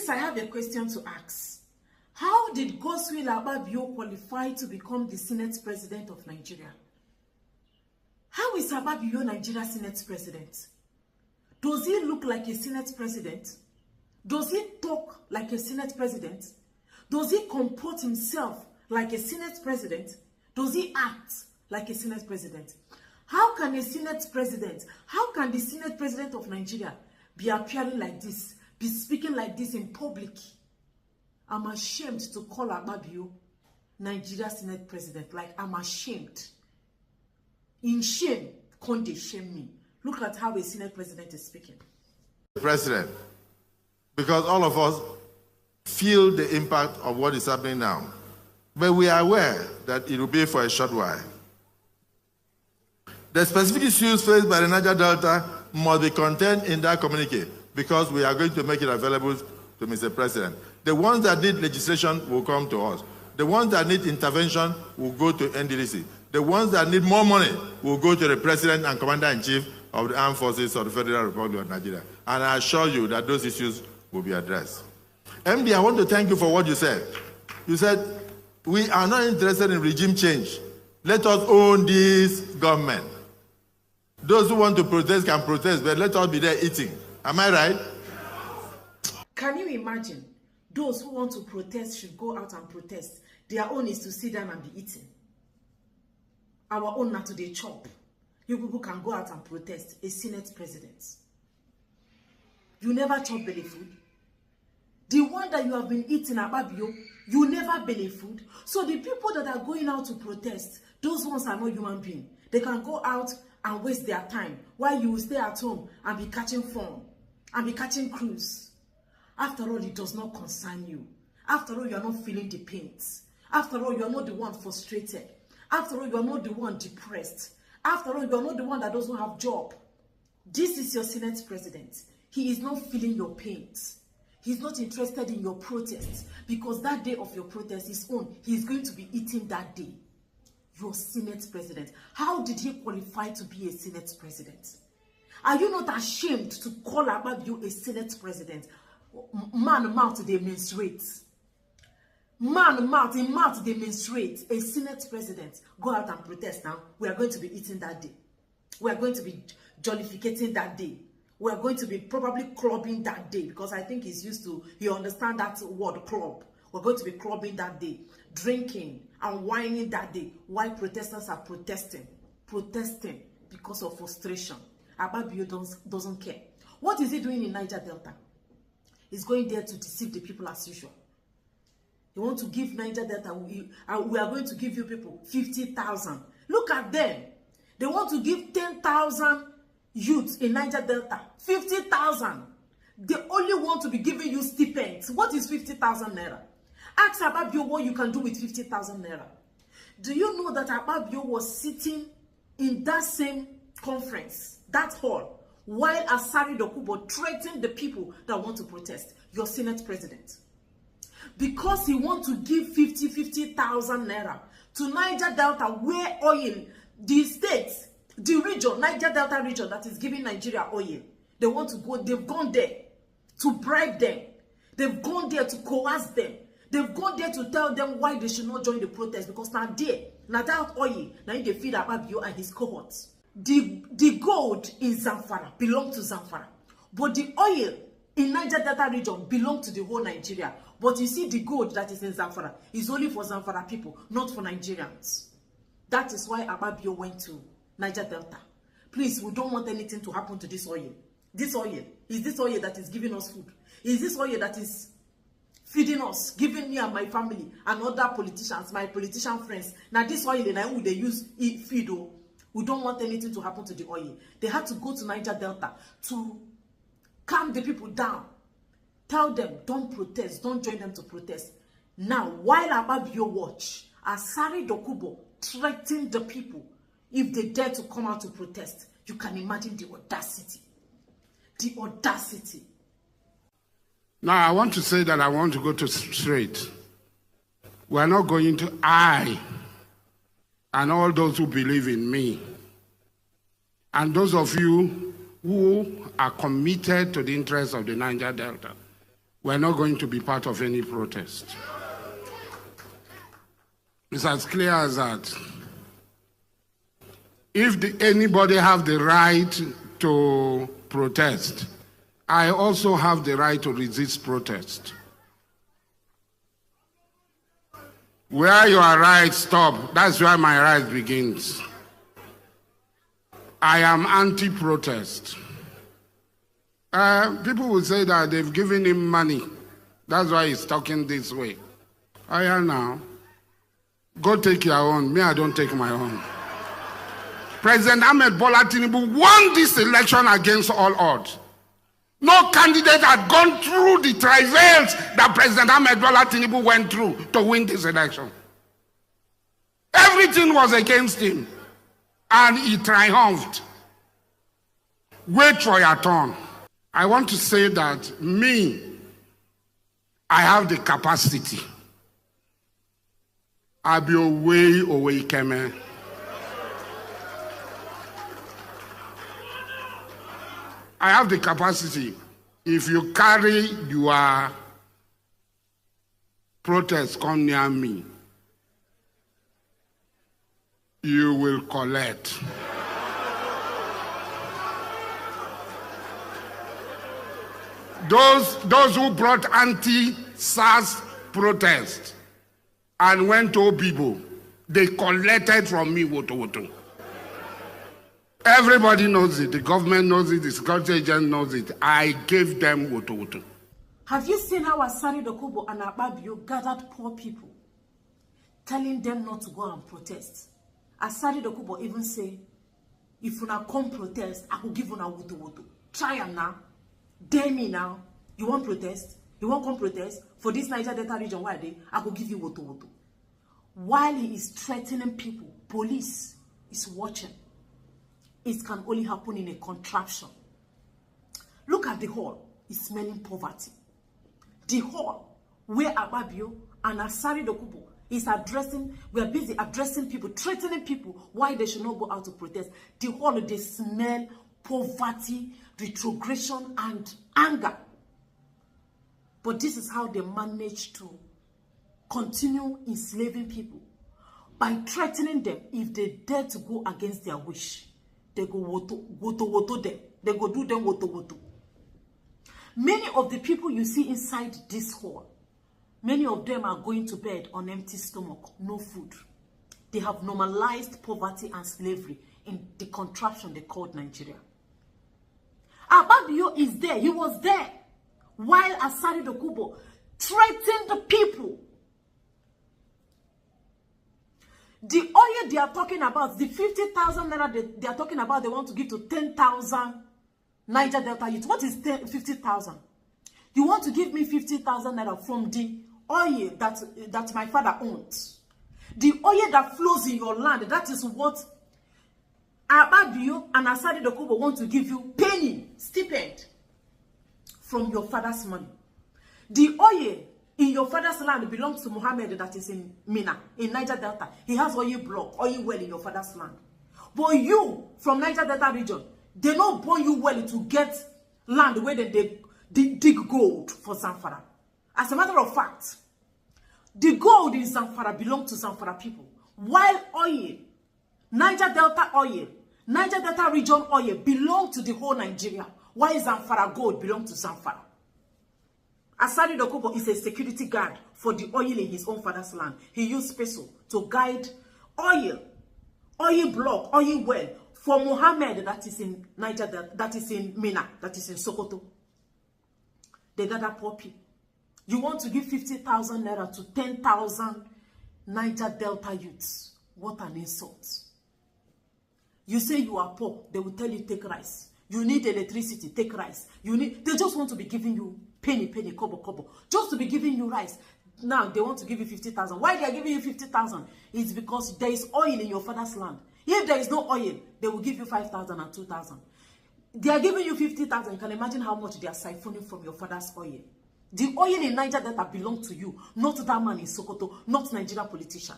Please, I have a question to ask. How did Godswill Akpabio qualify to become the Senate President of Nigeria? How is Akpabio Nigeria's Senate President? Does he look like a Senate President? Does he talk like a Senate President? Does he comport himself like a Senate President? Does he act like a Senate President? How can a Senate President, how can the Senate President of Nigeria be appearing like this, be speaking like this in public? I'm ashamed to call Akpabio Nigeria's Senate President. Like, I'm ashamed. In shame, can't they shame me? Look at how a Senate President is speaking. President, because all of us feel the impact of what is happening now. But we are aware that it will be for a short while. The specific issues faced by the Niger Delta must be contained in that communique because we are going to make it available to Mr. President. The ones that need legislation will come to us. The ones that need intervention will go to NDDC. The ones that need more money will go to the President and Commander-in-Chief of the Armed Forces of the Federal Republic of Nigeria. And I assure you that those issues will be addressed. MD, I want to thank you for what you said. You said, we are not interested in regime change. Let us own this government. Those who want to protest can protest, but let us be there eating. Am I right? Can you imagine? Those who want to protest should go out and protest. Their own is to sit down and be eating. Our own not to dey chop. You people can go out and protest. A Senate President. You never chop belly food. The one that you have been eating, Akpabio, you never belly food. So the people that are going out to protest, those ones are not human beings. They can go out and waste their time while you will stay at home and be catching fun and be catching cruise. After all, it does not concern you. After all, you are not feeling the pains. After all, you are not the one frustrated. After all, you are not the one depressed. After all, you are not the one that doesn't have a job. This is your Senate President. He is not feeling your pains. He's not interested in your protests because that day of your protest is on. He is going to be eating that day. Your Senate President. How did he qualify to be a Senate President? Are you not ashamed to call Akpabio a Senate President? Man mouth they menstruate. Man mouth in mouth they menstruate. A Senate President. Go out and protest now. We are going to be eating that day. We are going to be jollificating that day. We are going to be probably clubbing that day because I think he's used to, he understands that word club. We're going to be clubbing that day, drinking and whining that day. Why protesters are protesting because of frustration. Akpabio doesn't care. What is he doing in Niger Delta? He's going there to deceive the people as usual. You want to give Niger Delta, we are going to give you people 50,000. Look at them. They want to give 10,000 youths in Niger Delta 50,000. They only want to be giving you stipends. What is 50,000 naira? Ask Akpabio what you can do with 50,000 naira. Do you know that Akpabio was sitting in that same conference, that hall, while Asari Dokubo threatened the people that want to protest? Your Senate President. Because he wants to give 50,000 naira to Niger Delta, where oil, the states, the region, Niger Delta region that is giving Nigeria oil. They want to go, they've gone there to bribe them. They've gone there to coerce them. They've gone there to tell them why they should not join the protest because now that oil, now they feed Akpabio and his cohorts. The gold in Zamfara belongs to Zamfara, but the oil in Niger Delta region belongs to the whole Nigeria. But you see, the gold that is in Zamfara is only for Zamfara people, not for Nigerians. That is why Akpabio went to Niger Delta. Please, we don't want anything to happen to this oil. This oil, is this oil that is giving us food? Is this oil that is feeding us, giving me and my family and other politicians, my politician friends? Now this oil, and I would they use feed. We don't want anything to happen to the oil. They had to go to Niger Delta to calm the people down. Tell them, don't protest, don't join them to protest. Now, while Akpabio watch, Asari Dokubo threatened the people if they dare to come out to protest. You can imagine the audacity. The audacity. Now, I want to say that I want to go to straight. We are not going to I and all those who believe in me and those of you who are committed to the interests of the Niger Delta. we're not going to be part of any protest. It's as clear as that. If anybody have the right to protest, I also have the right to resist protest. Where your right stop, that's where my right begins. I am anti-protest. People will say that they've given him money. That's why he's talking this way. I am now. Go take your own. Me, I don't take my own. President Ahmed Bola Tinubu won this election against all odds. No candidate had gone through the travails that President Ahmed Bola Tinubu went through to win this election. Everything was against him, and he triumphed. Wait for your turn. I want to say that I have the capacity. I'll be away, Keme. I have the capacity. If you carry your protest come near me, you will collect. Those who brought anti-SARS protest and went to Obibo, they collected from me woto. Everybody knows it. The government knows it. The security agent knows it. I gave them woto. Have you seen how Asari Dokubo and Akpabio gathered poor people, telling them not to go and protest? Asari Dokubo even say, if you not come protest, I will give you a woto. Try them now. Dare me now. You want protest? You want come protest? For this Niger Delta region, why they? I will give you woto. While he is threatening people, police is watching. It can only happen in a contraption. Look at the hall. It's smelling poverty. The hall where Akpabio and Asari Dokubo is addressing, we are busy addressing people, threatening people why they should not go out to protest. The hall, they smell poverty, retrogression, and anger. But this is how they manage to continue enslaving people. By threatening them, if they dare to go against their wish, they go woto them. They go do them woto. Many of the people you see inside this hall, many of them are going to bed on empty stomach, no food. They have normalized poverty and slavery in the contraption they called Nigeria. Akpabio is there. He was there while Asari Dokubo threatened the people. The oil they are talking about, the 50,000 naira they are talking about, they want to give to 10,000 Niger Delta youth. What is 50,000? You want to give me 50,000 naira from the oil that my father owns. The oil that flows in your land, that is what Akpabio and Asari Dokubo want to give you penny, stipend from your father's money. The oil in your father's land belongs to Muhammad that is in Mina, in Niger Delta. He has oil block, oil well in your father's land. But you, from Niger Delta region, they don't born you well to get land where they dig gold for Zamfara. As a matter of fact, the gold in Zamfara belongs to Zamfara people. While oil, Niger Delta region oil belong to the whole Nigeria. Why Zamfara gold belong to Zamfara? Asari Dokubo is a security guard for the oil in his own father's land. He used peso to guide oil block, oil well for Muhammad that is in Niger, that is in Mina, that is in Sokoto. They gather poor people. You want to give 50,000 naira to 10,000 Niger Delta youths. What an insult. You say you are poor, they will tell you take rice. You need electricity, take rice. They just want to be giving you penny, kobo, just to be giving you rice. Now they want to give you 50,000. Why they are giving you 50,000? It's because there is oil in your father's land. If there is no oil, they will give you 5,000 and 2,000. They are giving you 50,000. You can imagine how much they are siphoning from your father's oil. The oil in Niger Delta belongs to you, not that man in Sokoto, not Nigeria politician.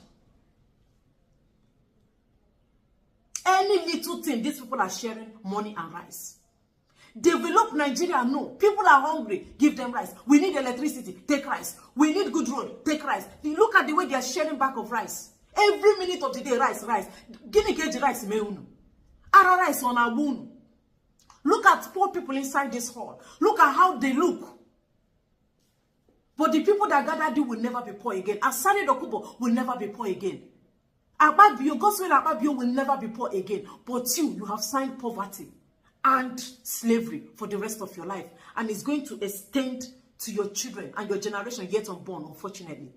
Any little thing, these people are sharing money and rice. Develop Nigeria, no. People are hungry, give them rice. We need electricity, take rice. We need good road, take rice. You look at the way they are sharing back of rice. Every minute of the day, rice. Guinea cage rice, meunu. Ara rice on our moon. Look at poor people inside this hall. Look at how they look. But the people that gathered you will never be poor again. Asari Dokubo will never be poor again. Akpabio, Gospel Akpabio will never be poor again. But you have signed poverty and slavery for the rest of your life. And it's going to extend to your children and your generation yet unborn, unfortunately.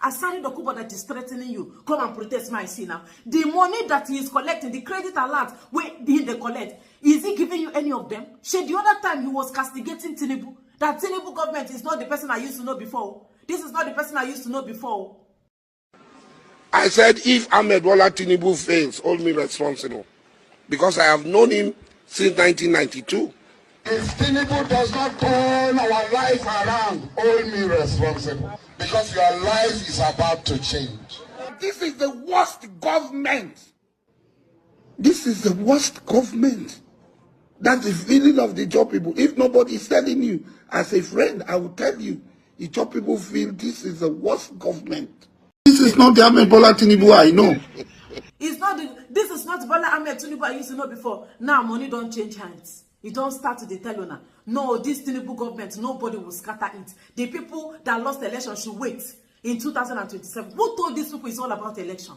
Asari Dokubo that is threatening you, come and protest my sin now. The money that he is collecting, the credit alert, where they collect, is he giving you any of them? The other time he was castigating Tinubu, that Tinubu government is not the person I used to know before. This is not the person I used to know before. I said, if Ahmed Bola Tinubu fails, hold me responsible. Because I have known him since 1992. If Tinubu does not turn our life around, hold me responsible. Because your life is about to change. This is the worst government. This is the worst government. That's the feeling of the job people. If nobody is telling you, as a friend, I will tell you, the job people feel this is the worst government. This is not the Ahmed Bola Tinubu I know. This is not Bola Ahmed Tinubu I used to know before. Now money don't change hands. You don't start to tell you now. No, this Tinubu government, nobody will scatter it. The people that lost the election should wait in 2027. Who told these people it's all about election?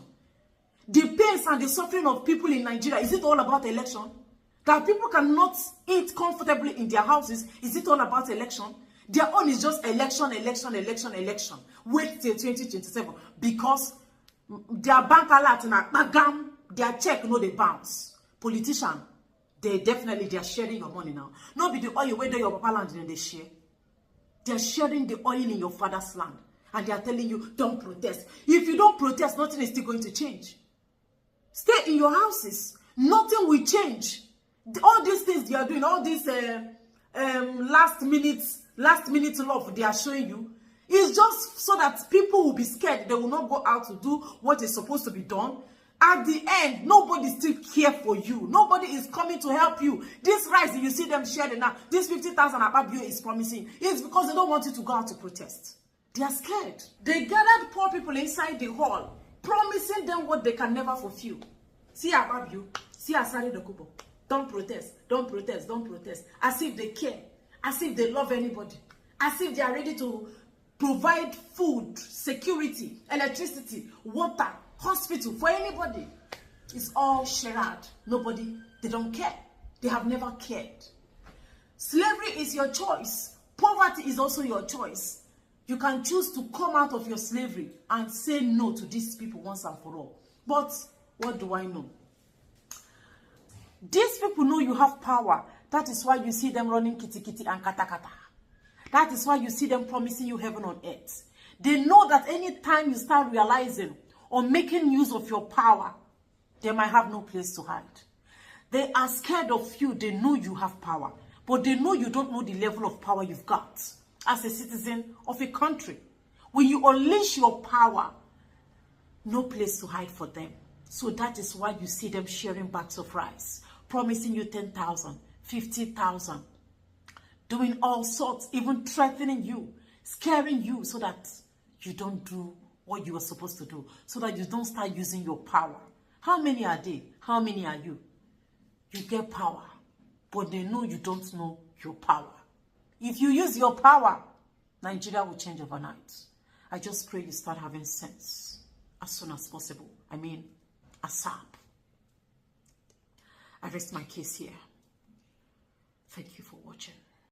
The pains and the suffering of people in Nigeria, is it all about election? That people cannot eat comfortably in their houses, is it all about election? Their own is just election, election, election, election. Wait till 2027 because their bank alert and their check no they bounce. Politician, they are sharing your money now. Not be the oil where your papa land and they share. They are sharing the oil in your father's land. And they are telling you, don't protest. If you don't protest, nothing is still going to change. Stay in your houses. Nothing will change. All these things they are doing, all these last minute love they are showing you, is just so that people will be scared. They will not go out to do what is supposed to be done. At the end, nobody still care for you. Nobody is coming to help you. This rice, you see them sharing now, this 50,000 Akpabio is promising, it's because they don't want you to go out to protest. They are scared. They gathered poor people inside the hall, promising them what they can never fulfill. See Akpabio, see Asari Dokubo. Don't protest, don't protest, don't protest. As if they care, as if they love anybody, as if they are ready to provide food, security, electricity, water, hospital for anybody. It's all charade. Nobody, they don't care. They have never cared. Slavery is your choice. Poverty is also your choice. You can choose to come out of your slavery and say no to these people once and for all. But what do I know? These people know you have power. That is why you see them running kitty kitty and kata kata. That is why you see them promising you heaven on earth. They know that anytime you start realizing or making use of your power, they might have no place to hide. They are scared of you. They know you have power. But they know you don't know the level of power you've got as a citizen of a country. When you unleash your power, no place to hide for them. So that is why you see them sharing bags of rice, promising you 10,000, 50,000, doing all sorts, even threatening you, scaring you so that you don't do what you were supposed to do, so that you don't start using your power. How many are they? How many are you? You get power, but they know you don't know your power. If you use your power, Nigeria will change overnight. I just pray you start having sense as soon as possible. I mean, ASAP. I rest my case here.